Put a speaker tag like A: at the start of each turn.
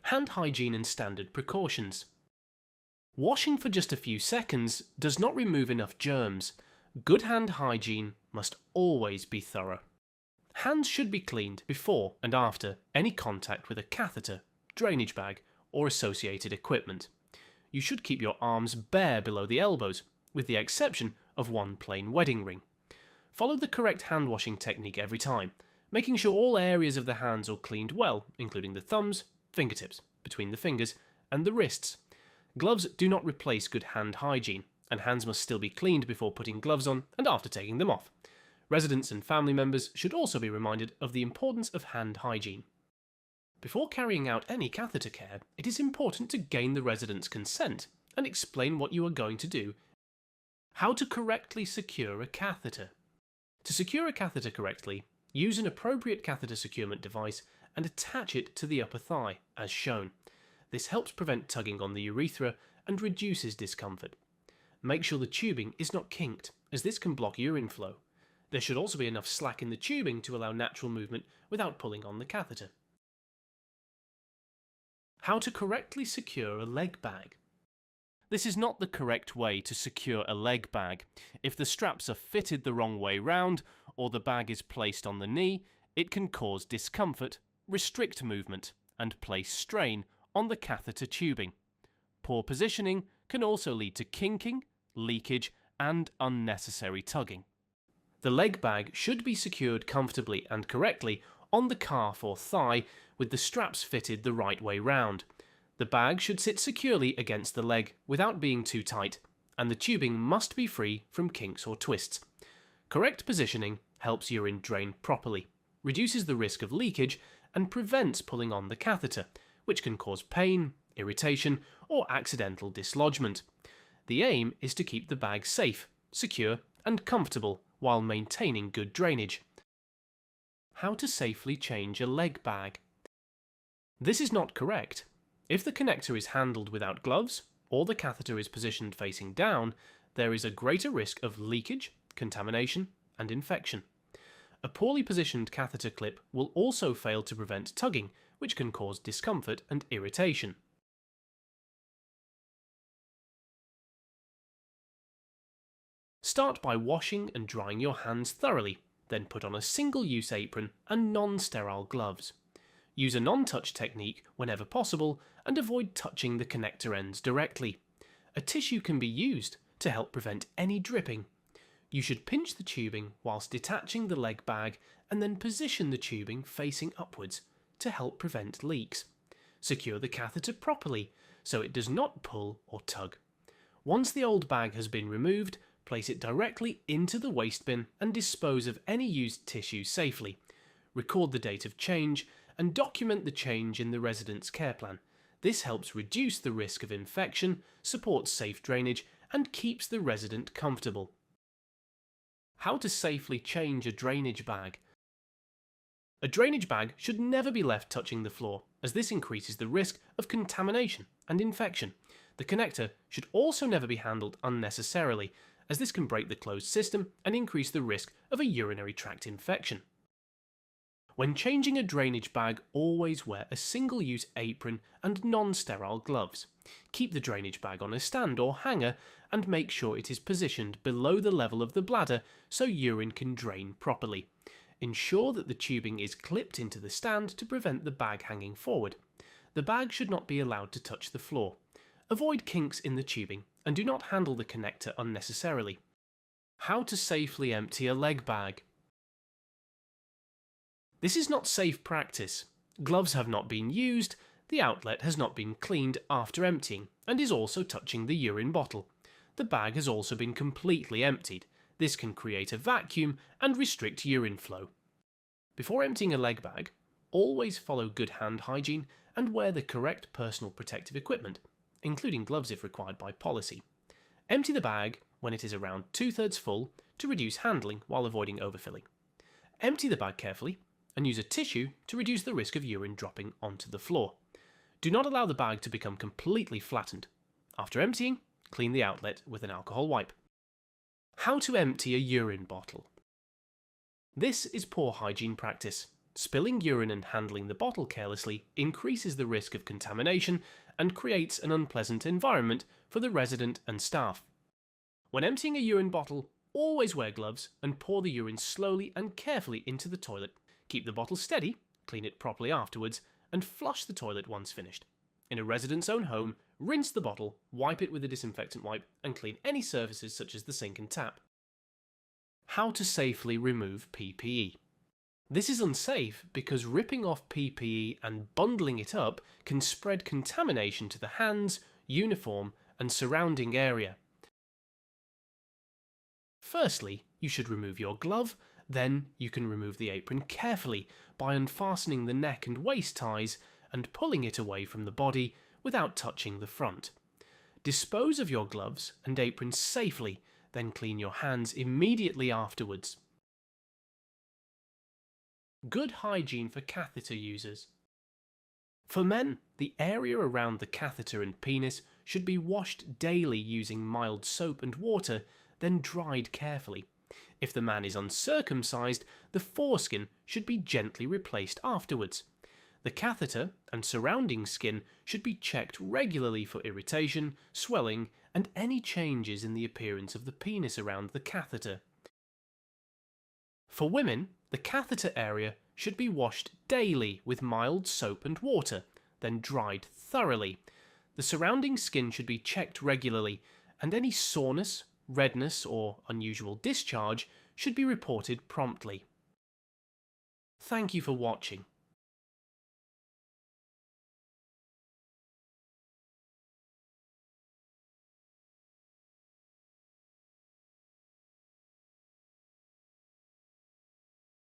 A: Hand hygiene and standard precautions. Washing for just a few seconds does not remove enough germs. Good hand hygiene must always be thorough. Hands should be cleaned before and after any contact with a catheter, drainage bag, or associated equipment. You should keep your arms bare below the elbows, with the exception of one plain wedding ring. Follow the correct hand washing technique every time, making sure all areas of the hands are cleaned well, including the thumbs, fingertips, between the fingers, and the wrists. Gloves do not replace good hand hygiene, and hands must still be cleaned before putting gloves on and after taking them off. Residents and family members should also be reminded of the importance of hand hygiene. Before carrying out any catheter care, it is important to gain the resident's consent and explain what you are going to do. How to correctly secure a catheter. To secure a catheter correctly, use an appropriate catheter securement device and attach it to the upper thigh, as shown. This helps prevent tugging on the urethra and reduces discomfort. Make sure the tubing is not kinked, as this can block urine flow. There should also be enough slack in the tubing to allow natural movement without pulling on the catheter. How to correctly secure a leg bag. This is not the correct way to secure a leg bag. If the straps are fitted the wrong way round, or the bag is placed on the knee, it can cause discomfort, restrict movement, and place strain on the catheter tubing. Poor positioning can also lead to kinking, leakage, and unnecessary tugging. The leg bag should be secured comfortably and correctly on the calf or thigh with the straps fitted the right way round. The bag should sit securely against the leg without being too tight, and the tubing must be free from kinks or twists. Correct positioning helps urine drain properly, reduces the risk of leakage, and prevents pulling on the catheter, which can cause pain, irritation, or accidental dislodgement. The aim is to keep the bag safe, secure, and comfortable while maintaining good drainage. How to safely change a leg bag. This is not correct. If the connector is handled without gloves, or the catheter is positioned facing down, there is a greater risk of leakage, contamination, and infection. A poorly positioned catheter clip will also fail to prevent tugging, which can cause discomfort and irritation. Start by washing and drying your hands thoroughly, then put on a single-use apron and non-sterile gloves. Use a non-touch technique whenever possible and avoid touching the connector ends directly. A tissue can be used to help prevent any dripping. You should pinch the tubing whilst detaching the leg bag and then position the tubing facing upwards to help prevent leaks. Secure the catheter properly so it does not pull or tug. Once the old bag has been removed, place it directly into the waste bin and dispose of any used tissue safely. Record the date of change and document the change in the resident's care plan. This helps reduce the risk of infection, supports safe drainage, and keeps the resident comfortable. How to safely change a drainage bag. A drainage bag should never be left touching the floor, as this increases the risk of contamination and infection. The connector should also never be handled unnecessarily, as this can break the closed system and increase the risk of a urinary tract infection. When changing a drainage bag, always wear a single-use apron and non-sterile gloves. Keep the drainage bag on a stand or hanger and make sure it is positioned below the level of the bladder so urine can drain properly. Ensure that the tubing is clipped into the stand to prevent the bag hanging forward. The bag should not be allowed to touch the floor. Avoid kinks in the tubing and do not handle the connector unnecessarily. How to safely empty a leg bag. This is not safe practice. Gloves have not been used, the outlet has not been cleaned after emptying, and is also touching the urine bottle. The bag has also been completely emptied. This can create a vacuum and restrict urine flow. Before emptying a leg bag, always follow good hand hygiene and wear the correct personal protective equipment, including gloves if required by policy. Empty the bag when it is around 2/3 full to reduce handling while avoiding overfilling. Empty the bag carefully and use a tissue to reduce the risk of urine dropping onto the floor. Do not allow the bag to become completely flattened. After emptying, clean the outlet with an alcohol wipe. How to empty a urine bottle. This is poor hygiene practice. Spilling urine and handling the bottle carelessly increases the risk of contamination and creates an unpleasant environment for the resident and staff. When emptying a urine bottle, always wear gloves and pour the urine slowly and carefully into the toilet. Keep the bottle steady, clean it properly afterwards, and flush the toilet once finished. In a resident's own home, rinse the bottle, wipe it with a disinfectant wipe, and clean any surfaces such as the sink and tap. How to safely remove PPE. This is unsafe because ripping off PPE and bundling it up can spread contamination to the hands, uniform, and surrounding area. Firstly, you should remove your glove, then you can remove the apron carefully by unfastening the neck and waist ties and pulling it away from the body without touching the front. Dispose of your gloves and apron safely, then clean your hands immediately afterwards. Good hygiene for catheter users. For men, the area around the catheter and penis should be washed daily using mild soap and water, then dried carefully. If the man is uncircumcised, the foreskin should be gently replaced afterwards. The catheter and surrounding skin should be checked regularly for irritation, swelling, and any changes in the appearance of the penis around the catheter. For women, the catheter area should be washed daily with mild soap and water, then dried thoroughly. The surrounding skin should be checked regularly, and any soreness, redness, or unusual discharge should be reported promptly. Thank you for watching.